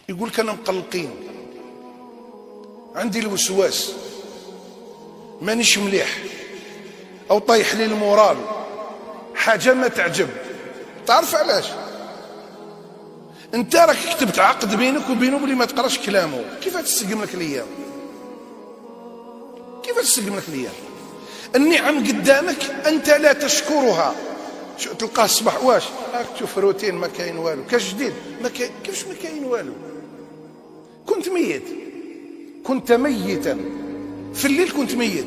يقول لك انا مقلقين، عندي الوسواس، مانيش مليح، او طايح لي المورال، حاجه ما تعجب. تعرف علاش؟ انت راك كتبت عقد بينك وبينه بلي ما تقراش كلامه. كيف تستقم لك الايام؟ كيف تستقم لك الايام؟ النعم قدامك انت لا تشكرها. تلقاه الصباح واش راك تشوف روتين ما كاين والو، كاش جديد ما كاين. كيفاش ما كاين والو؟ كنت ميت، كنت ميتا في الليل، كنت ميت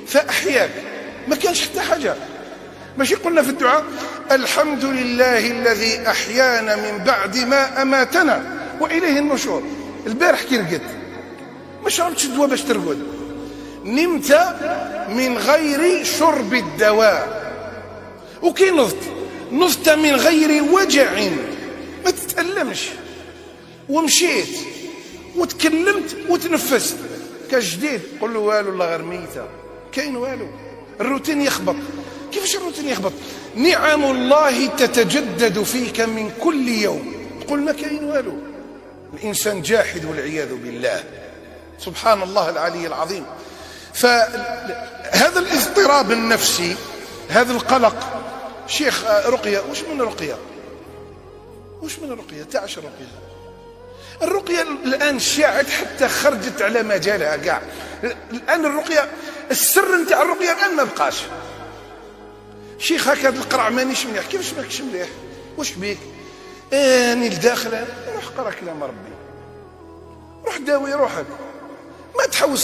فاحياك، ما كانش حتى حاجه. ماشي قلنا في الدعاء الحمد لله الذي احيانا من بعد ما اماتنا واليه النشور. البارح كي رقدت ما شربتش الدواء باش ترقد، نمت من غير شرب الدواء، وكي نضت من غير وجع، ما تتألمش، ومشيت وتكلمت وتنفست كجديد. قل له والو الله غير ميته، كاين والو. الروتين يخبط. كيفاش الروتين يخبط؟ نعم الله تتجدد فيك من كل يوم، تقول ما كاين والو. الانسان جاحد والعياذ بالله، سبحان الله العلي العظيم. فهذا الاضطراب النفسي، هذا القلق. شيخ رقية، وش من رقية؟ وش من رقية؟ تعش الرقية. الرقية الآن شاعت حتى خرجت على مجالها كاع. الآن الرقية، السر نتاع الرقية الآن ما بقاش. شيخ هكذا القرع مانيش مليح. كيفاش ماكش مليح؟ واش بيك؟ اني لداخل، روح قرا كلام ربي، روح داوي روحك، ما تحوس